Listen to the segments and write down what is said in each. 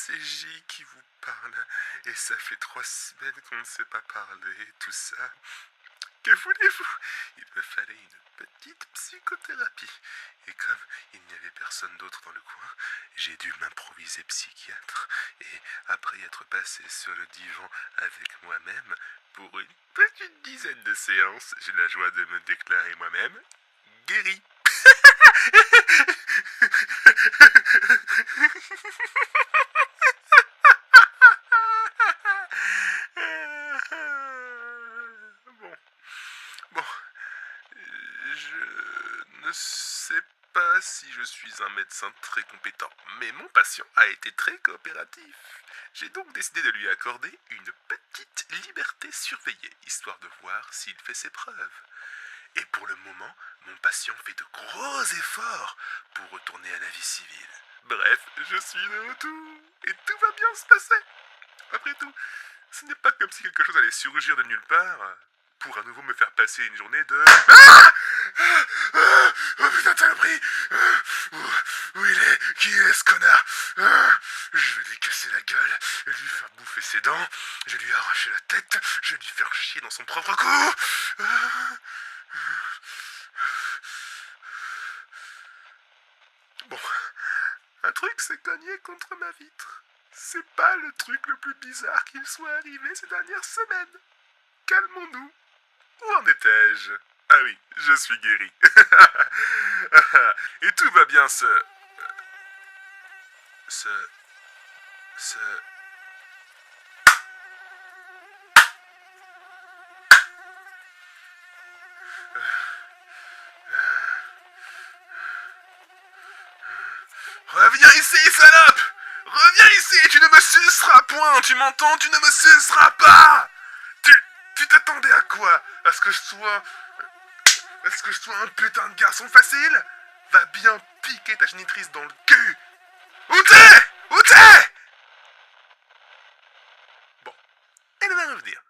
c'est J qui vous parle. Et ça fait 3 semaines qu'on ne s'est pas parlé, tout ça. Que voulez-vous? Il me fallait une petite psychothérapie. Et comme il n'y avait personne d'autre dans le coin, j'ai dû m'improviser psychiatre. Et après être passé sur le divan avec moi-même, pour une petite dizaine de séances, j'ai la joie de me déclarer moi-même guéri. Bon, je ne sais pas si je suis un médecin très compétent, mais mon patient a été très coopératif. J'ai donc décidé de lui accorder une petite liberté surveillée, histoire de voir s'il fait ses preuves. Et pour le moment, mon patient fait de gros efforts pour retourner à la vie civile. Bref, je suis de retour, et tout va bien se passer. Après tout, ce n'est pas comme si quelque chose allait surgir de nulle part pour à nouveau me faire passer une journée de... Oh putain de saloperie! Où il est? Qui est ce connard? Je vais lui casser la gueule, je vais lui faire bouffer ses dents, je vais lui arracher la tête, je vais lui faire chier dans son propre cou. Bon, un truc s'est cogné contre ma vitre. C'est pas le truc le plus bizarre qu'il soit arrivé ces dernières semaines. Calmons-nous. Où en étais-je? Ah oui, je suis guéri. Et tout va bien Reviens ici, salope! Reviens ici, tu ne me suceras point, tu m'entends? Tu ne me suceras pas! Tu t'attendais à quoi? À ce que je sois un putain de garçon facile? Va bien piquer ta génitrice dans le cul! Où t'es? Où t'es? Bon, elle va revenir.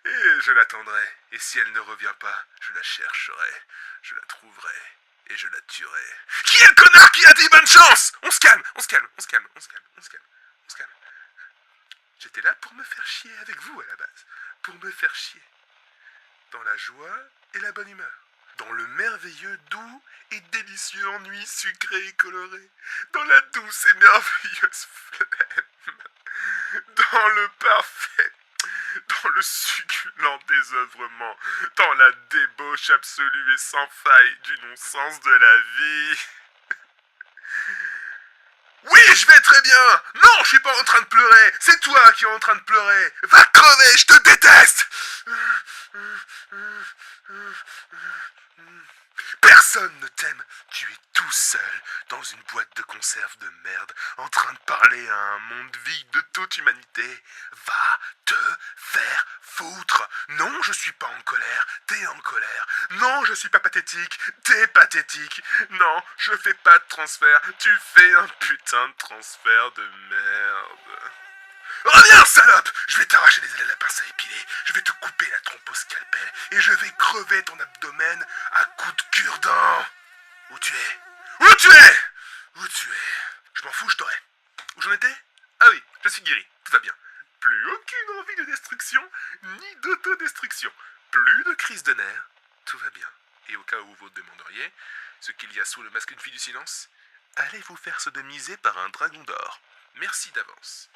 Et je l'attendrai. Et si elle ne revient pas, je la chercherai, je la trouverai, et je la tuerai. Qui est le connard qui a dit bonne chance? On se calme, on se calme, on se calme, on se calme, on se calme, on se calme. J'étais là pour me faire chier avec vous à la base. Pour me faire chier. Dans la joie et la bonne humeur. Dans le merveilleux, doux et délicieux ennui sucré et coloré. Dans la douce et merveilleuse flemme. Dans le parfait. Dans le succulent désœuvrement. Dans la débauche absolue et sans faille du non-sens de la vie. Oui, je vais très bien. Non, je suis pas en train de pleurer. C'est toi qui es en train de pleurer. Va crever, je te déteste. Personne ne t'aime. Tu es tout seul dans une boîte de conserve de merde, en train de parler à un monde vide de toute humanité. Va te faire foutre. Non, je suis pas en colère. T'es en colère. Non, je suis pas pathétique. T'es pathétique. Non, je fais pas de transfert. Tu fais un putain de transfert de merde. Reviens, salope! Je vais t'arracher les ailes à la pince à épiler, je vais te couper la trompe au scalpel, et je vais crever ton abdomen à coups de cure-dent. Où tu es? Où tu es? Où tu es? Je m'en fous, je t'aurai. Où j'en étais? Ah oui, je suis guéri, tout va bien. Plus aucune envie de destruction, ni d'autodestruction. Plus de crise de nerfs, tout va bien. Et au cas où vous vous demanderiez ce qu'il y a sous le masque d'une fille du silence, allez vous faire sodomiser par un dragon d'or. Merci d'avance.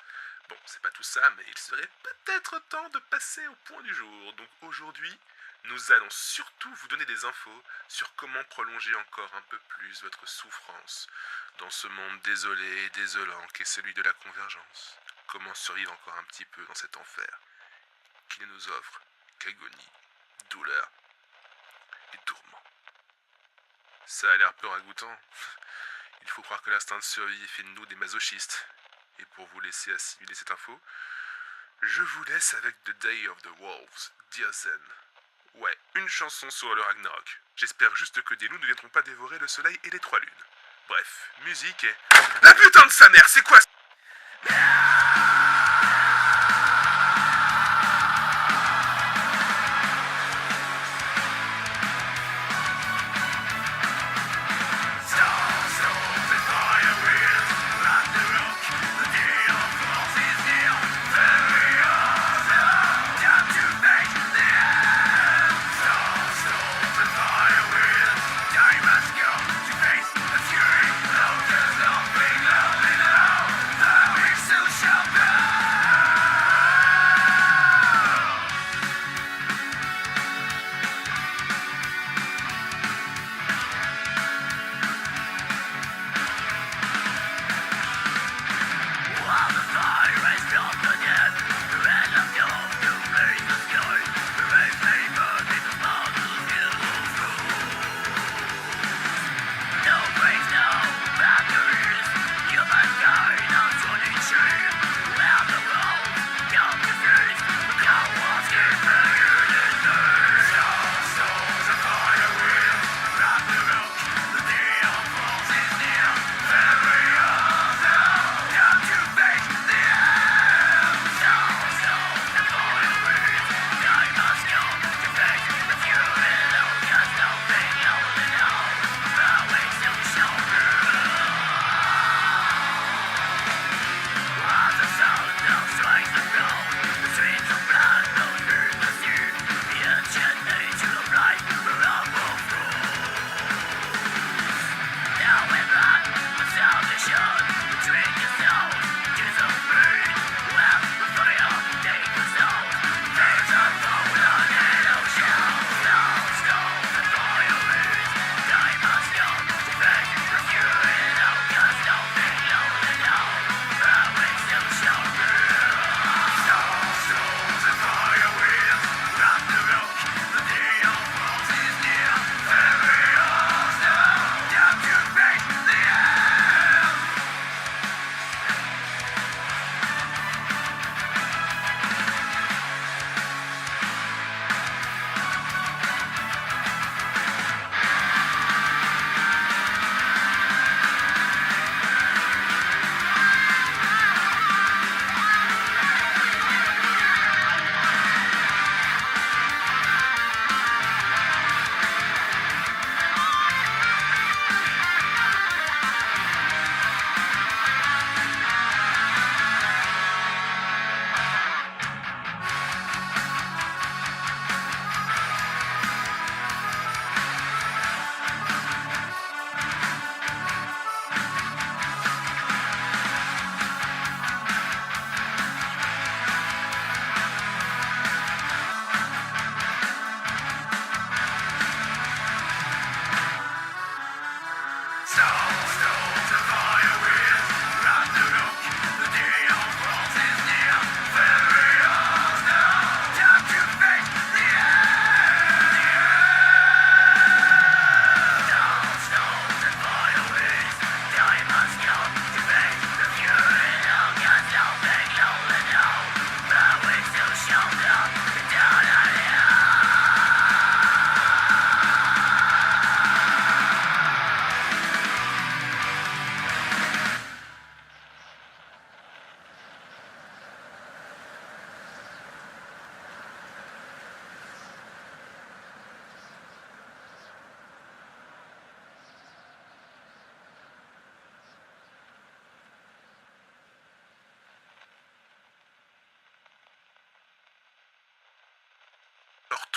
Bon, c'est pas tout ça, mais il serait peut-être temps de passer au point du jour. Donc aujourd'hui, nous allons surtout vous donner des infos sur comment prolonger encore un peu plus votre souffrance dans ce monde désolé et désolant qu'est celui de la convergence. Comment survivre encore un petit peu dans cet enfer qui ne nous offre qu'agonie, douleur et tourment. Ça a l'air peu ragoûtant. Il faut croire que l'instinct de survie fait de nous des masochistes. Et pour vous laisser assimiler cette info, je vous laisse avec The Day of the Wolves, Dear Zen. Ouais, une chanson sur le Ragnarok. J'espère juste que des loups ne viendront pas dévorer le soleil et les 3 lunes. Bref, musique et... La putain de sa mère, c'est quoi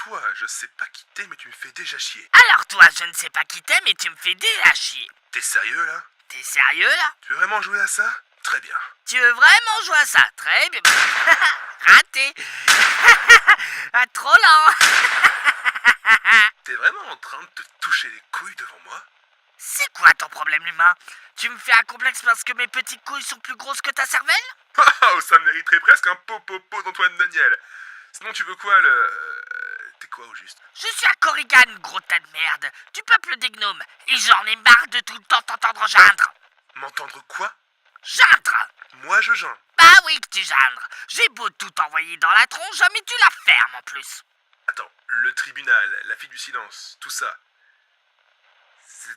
toi, je sais pas qui t'es, mais tu me fais déjà chier. Alors toi, je ne sais pas qui t'es, mais tu me fais déjà chier. T'es sérieux là? T'es sérieux là? Tu veux vraiment jouer à ça? Très bien. Tu veux vraiment jouer à ça? Très bien. Raté. Ah, trop lent. T'es vraiment en train de te toucher les couilles devant moi? C'est quoi ton problème humain? Tu me fais un complexe parce que mes petites couilles sont plus grosses que ta cervelle? Oh, ça mériterait presque un pot d'Antoine Daniel. Sinon tu veux quoi T'es quoi au juste? Je suis à Korrigan, gros tas de merde, du peuple des gnomes, et j'en ai marre de tout le temps t'entendre geindre. M'entendre quoi? Geindre! Moi je geins. Bah oui que tu geindres. J'ai beau tout envoyer dans la tronche, mais tu la fermes en plus. Attends, le tribunal, la fille du silence, tout ça.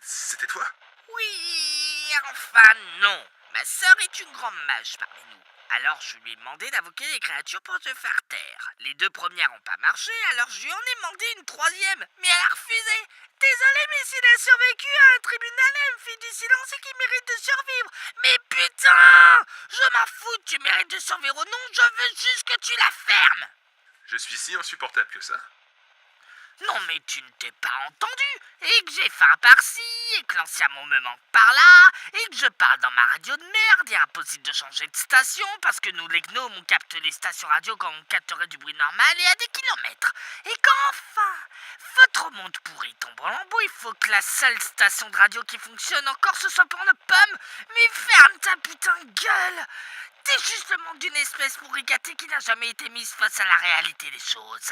C'était toi? Oui, enfin non. Ma sœur est une grande mage parmi nous. Alors je lui ai demandé d'invoquer des créatures pour te faire taire. Les 2 premières n'ont pas marché, alors je lui en ai demandé une 3e, mais elle a refusé. Désolé, mais s'il a survécu à un tribunal à une fille du silence et qu'il mérite de survivre. Mais putain! Je m'en fous, tu mérites de survivre ou non, je veux juste que tu la fermes. Je suis si insupportable que ça? Non mais tu ne t'es pas entendu, et que j'ai faim par-ci, et que l'ancien mot me manque par-là, et que je parle dans ma radio de merde, et impossible de changer de station, parce que nous les gnomes on capte les stations radio quand on capterait du bruit normal et à des kilomètres. Et quand enfin, votre monde pourri tombe en lambeaux, il faut que la seule station de radio qui fonctionne encore ce soit pour nos pommes. Mais ferme ta putain de gueule! T'es juste le monde d'une espèce pourri gâtée qui n'a jamais été mise face à la réalité des choses.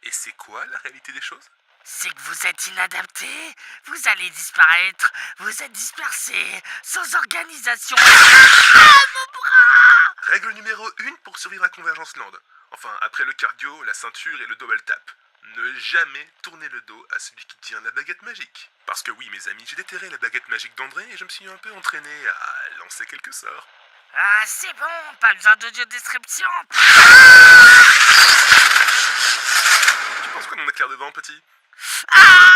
Et c'est quoi la réalité des choses? C'est que vous êtes inadaptés, vous allez disparaître, vous êtes dispersés, sans organisation. Ah, mon bras! Règle numéro 1 pour survivre à Convergence Land. Enfin, après le cardio, la ceinture et le double tap. Ne jamais tourner le dos à celui qui tient la baguette magique. Parce que oui, mes amis, j'ai déterré la baguette magique d'André et je me suis un peu entraîné à lancer quelques sorts. Ah, c'est bon, pas besoin d'audio-description. Tu penses quoi de mon éclair de dents, petit? Ah,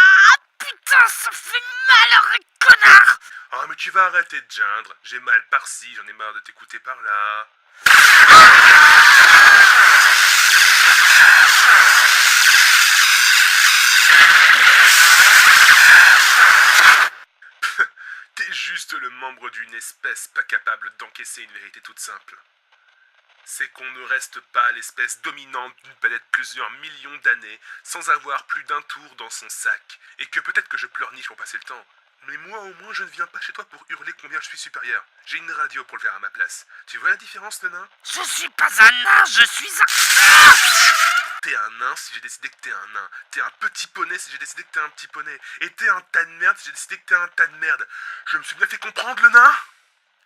putain, ça fait mal, arrête, connard! Oh, mais tu vas arrêter de geindre. J'ai mal par-ci, j'en ai marre de t'écouter par-là. T'es juste le membre d'une espèce pas capable d'encaisser une vérité toute simple. C'est qu'on ne reste pas l'espèce dominante d'une planète plusieurs millions d'années sans avoir plus d'un tour dans son sac, et que peut-être que je pleurniche pour passer le temps. Mais moi au moins je ne viens pas chez toi pour hurler combien je suis supérieur. J'ai une radio pour le faire à ma place. Tu vois la différence, le nain? Je suis pas un nain, je suis un... T'es un nain si j'ai décidé que t'es un nain. T'es un petit poney si j'ai décidé que t'es un petit poney. Et t'es un tas de merde si j'ai décidé que t'es un tas de merde. Je me suis bien fait comprendre, le nain?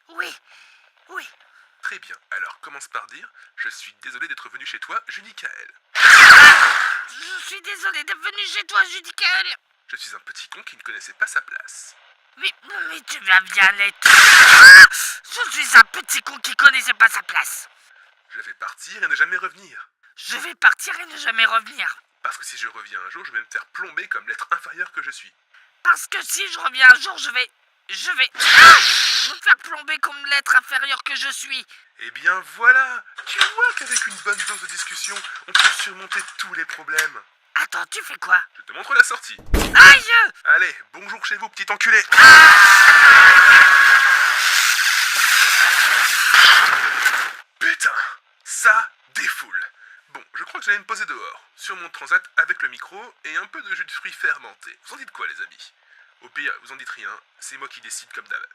Oui, oui. Très bien, alors commence par dire « Je suis désolé d'être venu chez toi, Judy Kael. » Je suis désolé d'être venu chez toi, Judicael. Je suis un petit con qui ne connaissait pas sa place. Mais tu vas bien l'être. Je suis un petit con qui connaissait pas sa place. Je vais partir et ne jamais revenir. Je vais partir et ne jamais revenir. Parce que si je reviens un jour, je vais me faire plomber comme l'être inférieur que je suis. Parce que si je reviens un jour, je vais me faire plomber comme l'être inférieur que je suis. Eh bien voilà, tu vois qu'avec une bonne dose de discussion, on peut surmonter tous les problèmes. Attends, tu fais quoi? Je te montre la sortie. Aïe! Allez, bonjour chez vous, petit enculé. Putain, ça défoule. Bon, je crois que j'allais me poser dehors, sur mon transat avec le micro et un peu de jus de fruits fermenté. Vous en dites quoi, les amis? Au pire, vous en dites rien, c'est moi qui décide comme d'hab.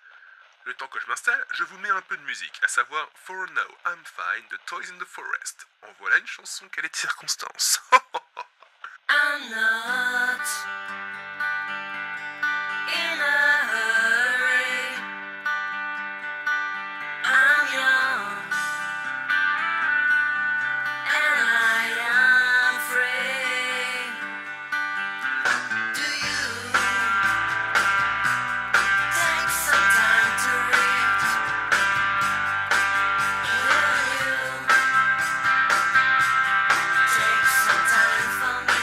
Le temps que je m'installe, je vous mets un peu de musique, à savoir For Now I'm Fine de Toys in the Forest. En voilà une chanson quelle est de circonstance. I'm not in a hurry. I'm young and I am free. Do you take some time to read? Will you take some time for me?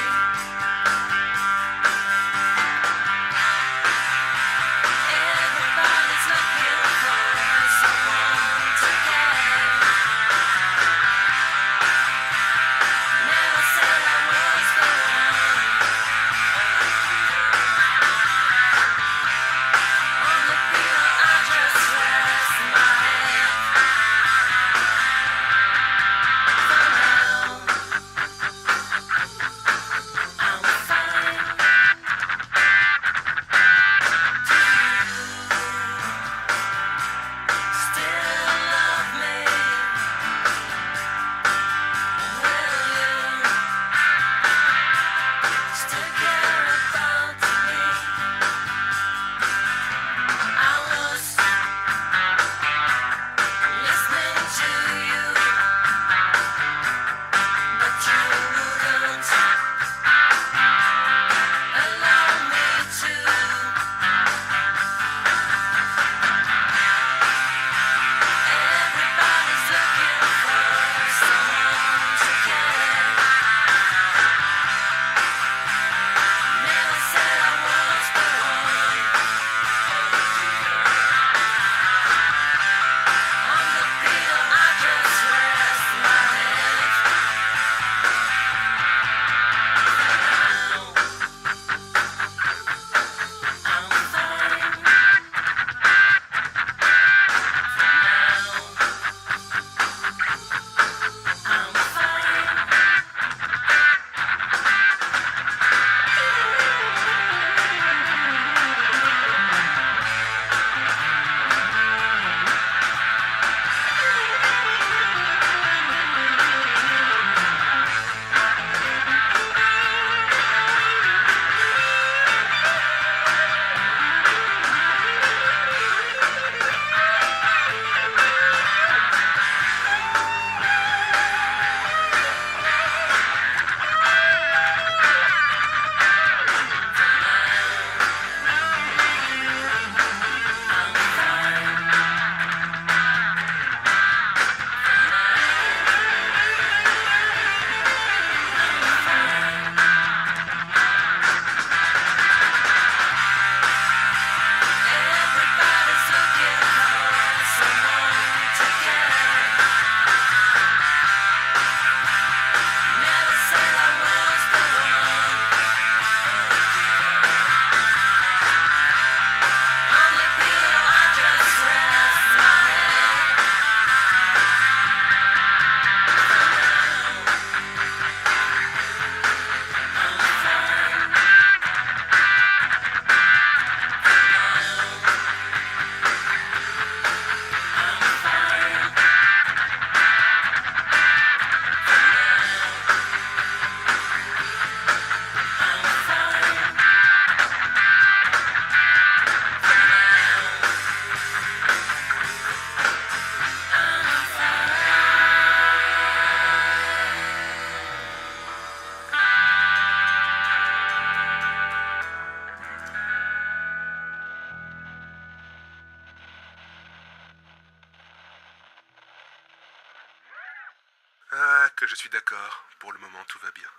que je suis d'accord. Pour le moment, tout va bien.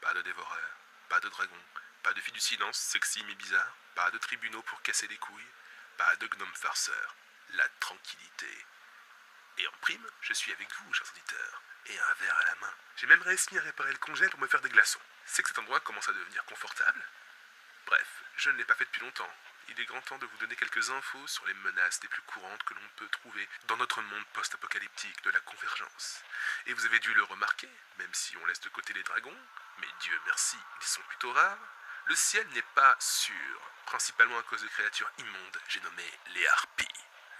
Pas de dévoreurs, pas de dragons, pas de filles du silence, sexy mais bizarre, pas de tribunaux pour casser les couilles, pas de gnomes farceurs. La tranquillité. Et en prime, je suis avec vous, chers auditeurs, et un verre à la main. J'ai même réussi à réparer le congèle pour me faire des glaçons. C'est que cet endroit commence à devenir confortable. Bref, je ne l'ai pas fait depuis longtemps. Il est grand temps de vous donner quelques infos sur les menaces les plus courantes que l'on peut trouver dans notre monde post-apocalyptique de la convergence. Et vous avez dû le remarquer, même si on laisse de côté les dragons, mais Dieu merci, ils sont plutôt rares, le ciel n'est pas sûr, principalement à cause de créatures immondes, j'ai nommé les harpies.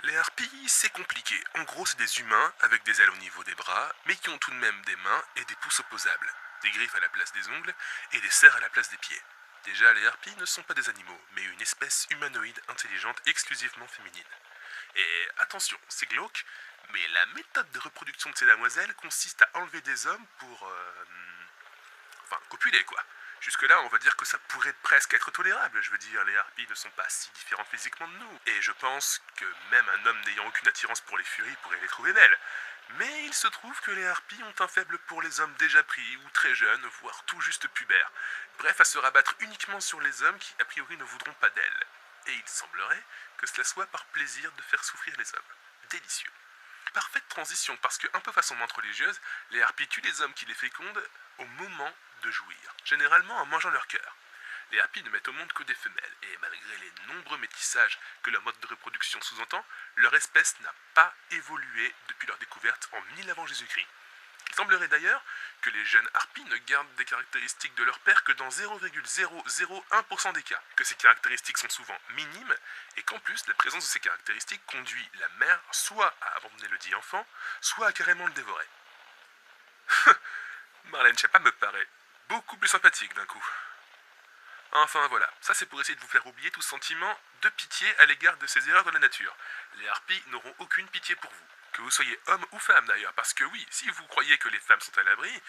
Les harpies, c'est compliqué. En gros, c'est des humains avec des ailes au niveau des bras, mais qui ont tout de même des mains et des pouces opposables, des griffes à la place des ongles et des serres à la place des pieds. Déjà, les harpies ne sont pas des animaux, mais une espèce humanoïde intelligente exclusivement féminine. Et attention, c'est glauque, mais la méthode de reproduction de ces damoiselles consiste à enlever des hommes pour... copuler quoi. Jusque-là, on va dire que ça pourrait presque être tolérable. Je veux dire, les harpies ne sont pas si différentes physiquement de nous. Et je pense que même un homme n'ayant aucune attirance pour les furies pourrait les trouver belles. Mais il se trouve que les harpies ont un faible pour les hommes déjà pris ou très jeunes, voire tout juste pubères. Bref, à se rabattre uniquement sur les hommes qui, a priori, ne voudront pas d'elles. Et il semblerait que cela soit par plaisir de faire souffrir les hommes. Délicieux. Parfaite transition, parce que, un peu façon menthe religieuse, les harpies tuent les hommes qui les fécondent au moment de jouir, généralement en mangeant leur cœur. Les harpies ne mettent au monde que des femelles, et malgré les nombreux métissages que leur mode de reproduction sous-entend, leur espèce n'a pas évolué depuis leur découverte en 1000 avant Jésus-Christ. Il semblerait d'ailleurs que les jeunes harpies ne gardent des caractéristiques de leur père que dans 0,001% des cas, que ces caractéristiques sont souvent minimes, et qu'en plus, la présence de ces caractéristiques conduit la mère soit à abandonner le dit enfant, soit à carrément le dévorer. Marlène Schiappa me paraît beaucoup plus sympathique d'un coup. Enfin voilà, ça c'est pour essayer de vous faire oublier tout sentiment de pitié à l'égard de ces erreurs de la nature. Les harpies n'auront aucune pitié pour vous. Que vous soyez homme ou femme d'ailleurs, parce que oui, si vous croyez que les femmes sont à l'abri,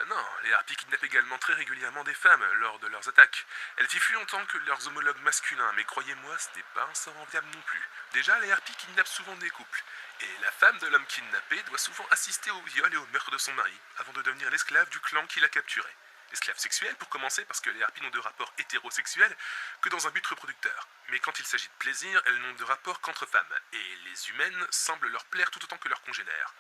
non, les harpies kidnappent également très régulièrement des femmes lors de leurs attaques. Elles vivent plus longtemps que leurs homologues masculins, mais croyez-moi, ce n'est pas un sort enviable non plus. Déjà, les harpies kidnappent souvent des couples, et la femme de l'homme kidnappé doit souvent assister au viol et au meurtre de son mari, avant de devenir l'esclave du clan qui l'a capturé. Esclave sexuel pour commencer parce que les harpies n'ont de rapport hétérosexuel que dans un but reproducteur. Mais quand il s'agit de plaisir, elles n'ont de rapport qu'entre femmes, et les humaines semblent leur plaire tout autant que leurs congénères.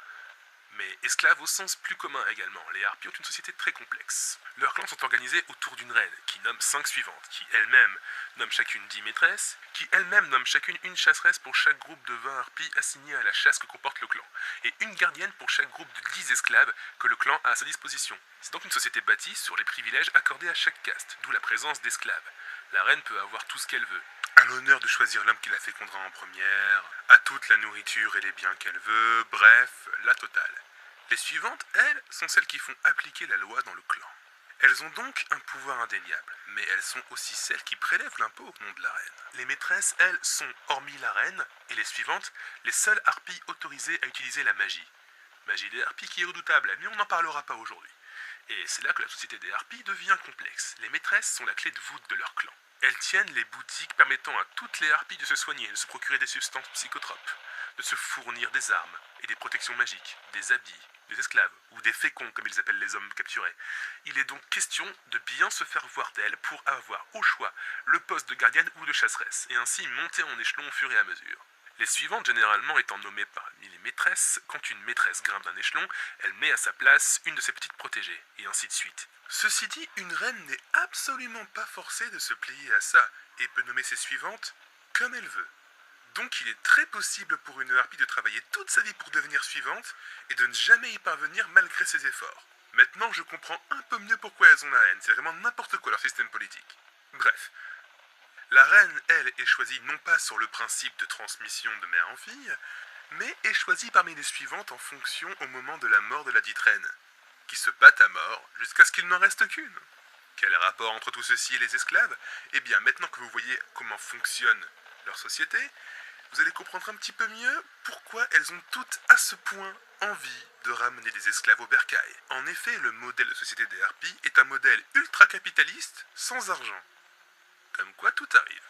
Mais esclaves au sens plus commun également, les harpies ont une société très complexe. Leurs clans sont organisés autour d'une reine, qui nomme 5 suivantes, qui elle-même nomme chacune 10 maîtresses, qui elle-même nomme chacune une chasseresse pour chaque groupe de 20 harpies assignées à la chasse que comporte le clan, et une gardienne pour chaque groupe de 10 esclaves que le clan a à sa disposition. C'est donc une société bâtie sur les privilèges accordés à chaque caste, d'où la présence d'esclaves. La reine peut avoir tout ce qu'elle veut. À l'honneur de choisir l'homme qui la fécondera en première, à toute la nourriture et les biens qu'elle veut, bref, la totale. Les suivantes, elles, sont celles qui font appliquer la loi dans le clan. Elles ont donc un pouvoir indéniable, mais elles sont aussi celles qui prélèvent l'impôt au nom de la reine. Les maîtresses, elles, sont, hormis la reine, et les suivantes, les seules harpies autorisées à utiliser la magie. Magie des harpies qui est redoutable, mais on n'en parlera pas aujourd'hui. Et c'est là que la société des harpies devient complexe. Les maîtresses sont la clé de voûte de leur clan. Elles tiennent les boutiques permettant à toutes les harpies de se soigner, de se procurer des substances psychotropes, de se fournir des armes et des protections magiques, des habits, des esclaves, ou des féconds comme ils appellent les hommes capturés. Il est donc question de bien se faire voir d'elles pour avoir au choix le poste de gardienne ou de chasseresse, et ainsi monter en échelon au fur et à mesure. Les suivantes généralement étant nommées parmi les maîtresses, quand une maîtresse grimpe d'un échelon, elle met à sa place une de ses petites protégées, et ainsi de suite. Ceci dit, une reine n'est absolument pas forcée de se plier à ça, et peut nommer ses suivantes comme elle veut. Donc il est très possible pour une harpie de travailler toute sa vie pour devenir suivante, et de ne jamais y parvenir malgré ses efforts. Maintenant je comprends un peu mieux pourquoi elles ont la haine, c'est vraiment n'importe quoi leur système politique. Bref. La reine, elle, est choisie non pas sur le principe de transmission de mère en fille, mais est choisie parmi les suivantes en fonction au moment de la mort de la dite reine, qui se battent à mort jusqu'à ce qu'il n'en reste qu'une. Quel rapport entre tout ceci et les esclaves? Eh bien, maintenant que vous voyez comment fonctionne leur société, vous allez comprendre un petit peu mieux pourquoi elles ont toutes à ce point envie de ramener des esclaves au bercail. En effet, le modèle de société des harpies est un modèle ultra-capitaliste sans argent. Comme quoi tout arrive.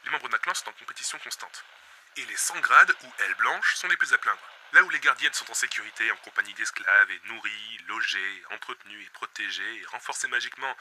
Les membres d'un clan sont en compétition constante. Et les 100 grades ou ailes blanches sont les plus à plaindre. Là où les gardiennes sont en sécurité, en compagnie d'esclaves et nourries, logées, entretenues et protégées, et renforcées magiquement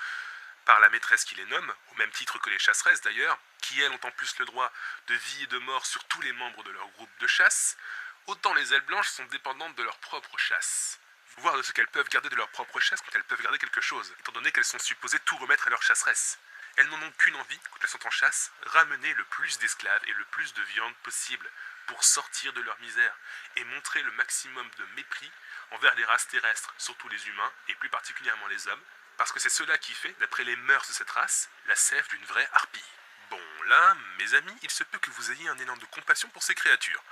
par la maîtresse qui les nomme, au même titre que les chasseresses d'ailleurs, qui elles ont en plus le droit de vie et de mort sur tous les membres de leur groupe de chasse, autant les ailes blanches sont dépendantes de leur propre chasse, voire de ce qu'elles peuvent garder de leur propre chasse quand elles peuvent garder quelque chose, étant donné qu'elles sont supposées tout remettre à leur chasseresse. Elles n'en ont qu'une envie, quand elles sont en chasse, ramener le plus d'esclaves et le plus de viande possible pour sortir de leur misère et montrer le maximum de mépris envers les races terrestres, surtout les humains et plus particulièrement les hommes, parce que c'est cela qui fait, d'après les mœurs de cette race, la sève d'une vraie harpie. Bon, là, mes amis, il se peut que vous ayez un élan de compassion pour ces créatures.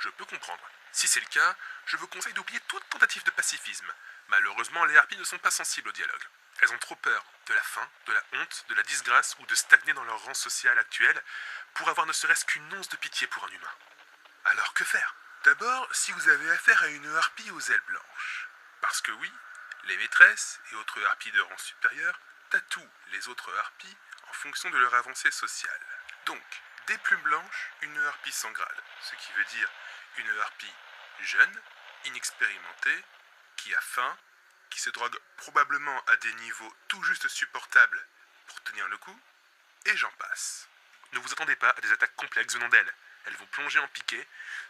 Je peux comprendre. Si c'est le cas, je vous conseille d'oublier toute tentative de pacifisme. Malheureusement, les harpies ne sont pas sensibles au dialogue. Elles ont trop peur de la faim, de la honte, de la disgrâce ou de stagner dans leur rang social actuel pour avoir ne serait-ce qu'une once de pitié pour un humain. Alors que faire? D'abord, si vous avez affaire à une harpie aux ailes blanches. Parce que oui, les maîtresses et autres harpies de rang supérieur tatouent les autres harpies en fonction de leur avancée sociale. Donc, des plumes blanches, une harpie sans grade, ce qui veut dire une harpie jeune, inexpérimentée, qui a faim, qui se drogue probablement à des niveaux tout juste supportables pour tenir le coup, et j'en passe. Ne vous attendez pas à des attaques complexes venant d'elles. Elles vont plonger en piqué,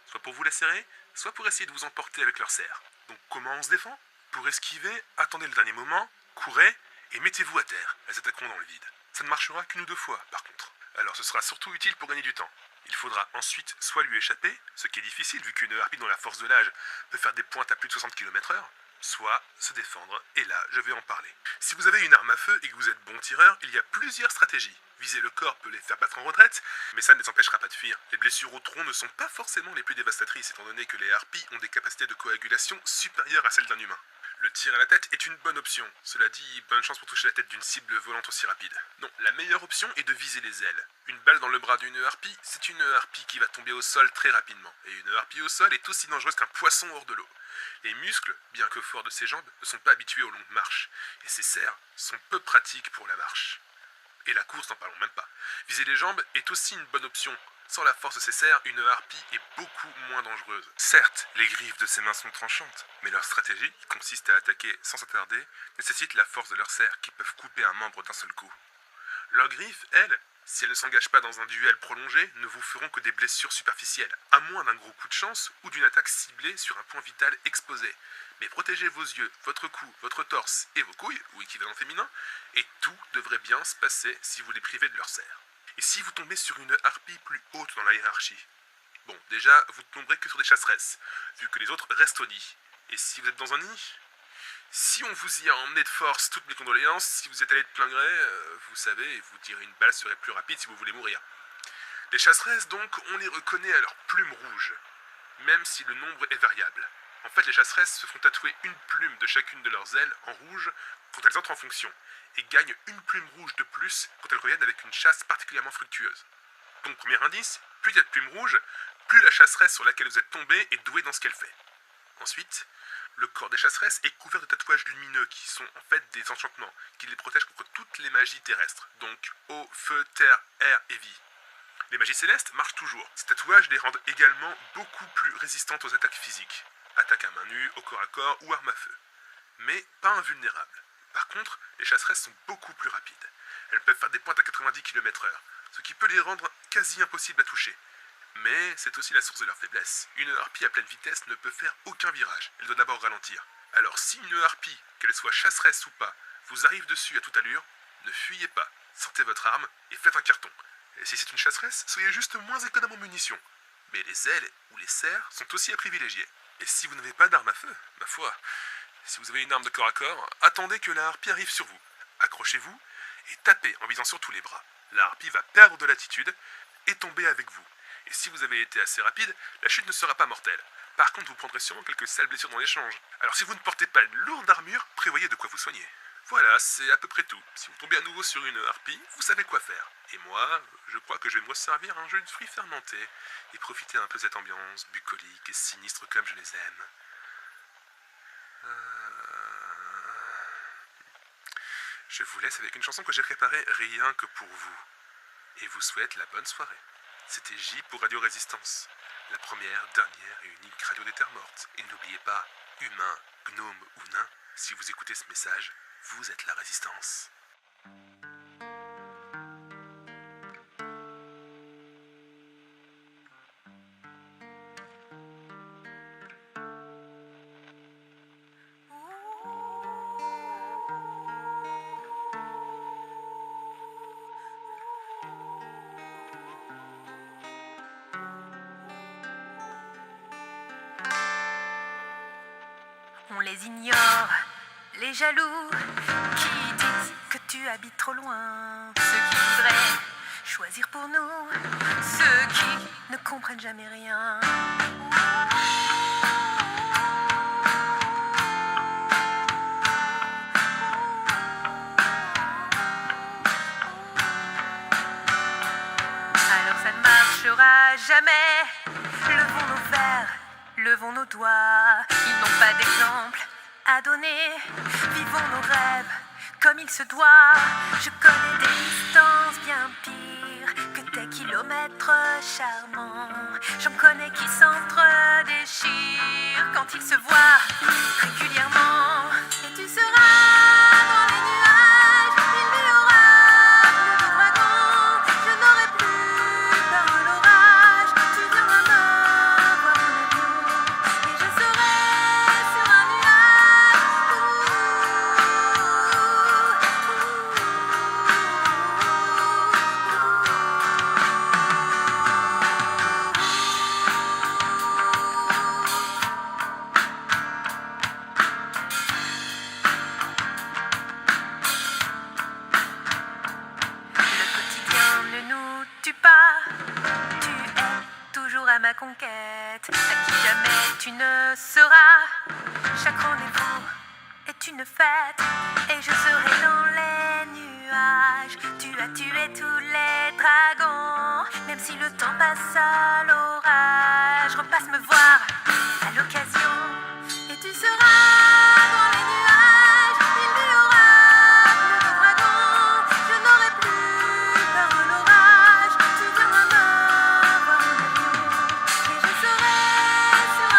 soit pour vous lacérer, soit pour essayer de vous emporter avec leur serre. Donc comment on se défend? Pour esquiver, attendez le dernier moment, courez et mettez-vous à terre. Elles attaqueront dans le vide. Ça ne marchera qu'une ou deux fois, par contre. Alors ce sera surtout utile pour gagner du temps. Il faudra ensuite soit lui échapper, ce qui est difficile vu qu'une harpie dont la force de l'âge peut faire des pointes à plus de 60 km/h, soit se défendre, et là je vais en parler. Si vous avez une arme à feu et que vous êtes bon tireur, il y a plusieurs stratégies. Viser le corps peut les faire battre en retraite, mais ça ne les empêchera pas de fuir. Les blessures au tronc ne sont pas forcément les plus dévastatrices, étant donné que les harpies ont des capacités de coagulation supérieures à celles d'un humain. Le tir à la tête est une bonne option. Cela dit, bonne chance pour toucher la tête d'une cible volante aussi rapide. Non, la meilleure option est de viser les ailes. Une balle dans le bras d'une harpie, c'est une harpie qui va tomber au sol très rapidement. Et une harpie au sol est aussi dangereuse qu'un poisson hors de l'eau. Les muscles, bien que forts de ses jambes, ne sont pas habitués aux longues marches. Et ses serres sont peu pratiques pour la marche. Et la course, n'en parlons même pas. Viser les jambes est aussi une bonne option. Sans la force de ses serres, une harpie est beaucoup moins dangereuse. Certes, les griffes de ses mains sont tranchantes, mais leur stratégie, qui consiste à attaquer sans s'attarder, nécessite la force de leurs serres qui peuvent couper un membre d'un seul coup. Leurs griffes, elles, si elles ne s'engagent pas dans un duel prolongé, ne vous feront que des blessures superficielles, à moins d'un gros coup de chance ou d'une attaque ciblée sur un point vital exposé. Mais protégez vos yeux, votre cou, votre torse et vos couilles, ou équivalent féminin, et tout devrait bien se passer si vous les privez de leurs serres. Et si vous tombez sur une harpie plus haute dans la hiérarchie? Bon, déjà, vous ne tomberez que sur des chasseresses, vu que les autres restent au nid. Et si vous êtes dans un nid? Si on vous y a emmené de force, toutes mes condoléances, si vous êtes allé de plein gré, vous savez, vous tirer une balle serait plus rapide si vous voulez mourir. Les chasseresses, donc, on les reconnaît à leurs plumes rouges, même si le nombre est variable. En fait, les chasseresses se font tatouer une plume de chacune de leurs ailes en rouge quand elles entrent en fonction, et gagnent une plume rouge de plus quand elles reviennent avec une chasse particulièrement fructueuse. Donc, premier indice, plus il y a de plumes rouges, plus la chasseresse sur laquelle vous êtes tombé est douée dans ce qu'elle fait. Ensuite, le corps des chasseresses est couvert de tatouages lumineux qui sont en fait des enchantements, qui les protègent contre toutes les magies terrestres, donc eau, feu, terre, air et vie. Les magies célestes marchent toujours. Ces tatouages les rendent également beaucoup plus résistantes aux attaques physiques, attaques à main nue, au corps à corps ou armes à feu. Mais pas invulnérables. Par contre, les chasseresses sont beaucoup plus rapides. Elles peuvent faire des pointes à 90 km/h, ce qui peut les rendre quasi impossibles à toucher. Mais c'est aussi la source de leur faiblesse. Une harpie à pleine vitesse ne peut faire aucun virage, elle doit d'abord ralentir. Alors si une harpie, qu'elle soit chasseresse ou pas, vous arrive dessus à toute allure, ne fuyez pas, sortez votre arme et faites un carton. Et si c'est une chasseresse, soyez juste moins économe en munitions. Mais les ailes ou les serres sont aussi à privilégier. Et si vous n'avez pas d'arme à feu, ma foi, si vous avez une arme de corps à corps, attendez que la harpie arrive sur vous. Accrochez-vous et tapez en visant sur tous les bras. La harpie va perdre de l'attitude et tomber avec vous. Et si vous avez été assez rapide, la chute ne sera pas mortelle. Par contre, vous prendrez sûrement quelques sales blessures dans l'échange. Alors si vous ne portez pas une lourde armure, prévoyez de quoi vous soigner. Voilà, c'est à peu près tout. Si vous tombez à nouveau sur une harpie, vous savez quoi faire. Et moi, je crois que je vais me resservir un jus de fruits fermentés et profiter un peu de cette ambiance bucolique et sinistre comme je les aime. Je vous laisse avec une chanson que j'ai préparée rien que pour vous. Et vous souhaite la bonne soirée. C'était J pour Radio Résistance. la première, dernière et unique radio des terres mortes. Et n'oubliez pas, humain, gnome ou nain, si vous écoutez ce message, vous êtes la résistance. On les ignore, les jaloux, qui disent que tu habites trop loin. Ceux qui voudraient choisir pour nous, ceux qui ne comprennent jamais rien. Alors ça ne marchera jamais. Levons nos verres, levons nos doigts. Ils n'ont pas d'exemple à donner. Vivons nos rêves comme il se doit. Je connais des distances bien pires que tes kilomètres charmants. J'en connais qui s'entre-déchirent quand ils se voient régulièrement. Et tu seras dans les nuages. Il y aura le dragon. Je n'aurai plus peur de l'orage. Tu viendras me voir en avion. Et je serai sur un Le quotidien ne nous tue pas. Tu es toujours à ma conquête. À qui jamais tu ne seras. Chaque rendez-vous est une fête. Et je serai dans les nuages. Tu as tué tous les dragons. Même si le temps passe à l'orage. Repasse me voir à l'occasion. Et tu seras dans les nuages. Il y aura le dragon. Je n'aurai plus peur de l'orage. Tu viendras me voir en avion. Et je serai sur un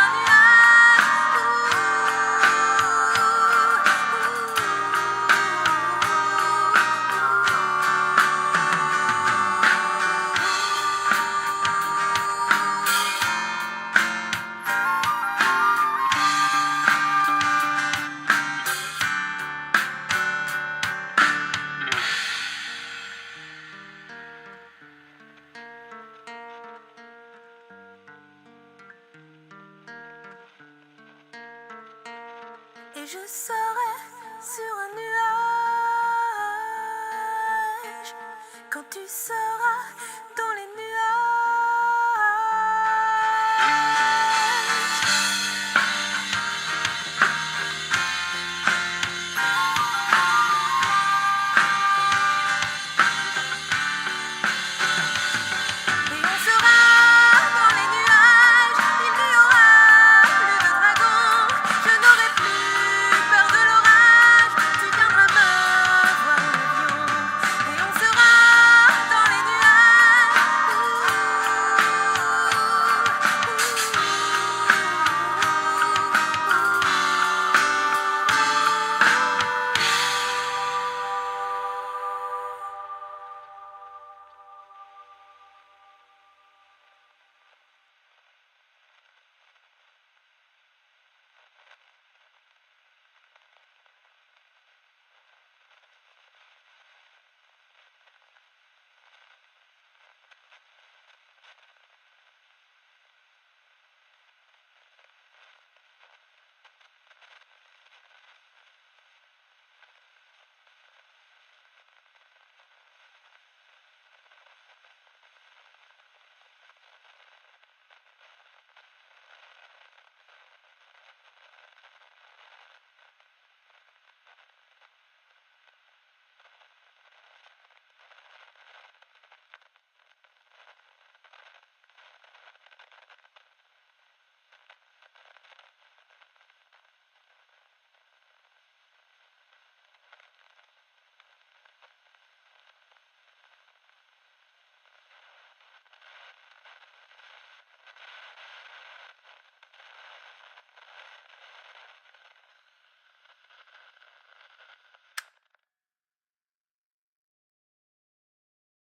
et je serai sur un nuage quand tu seras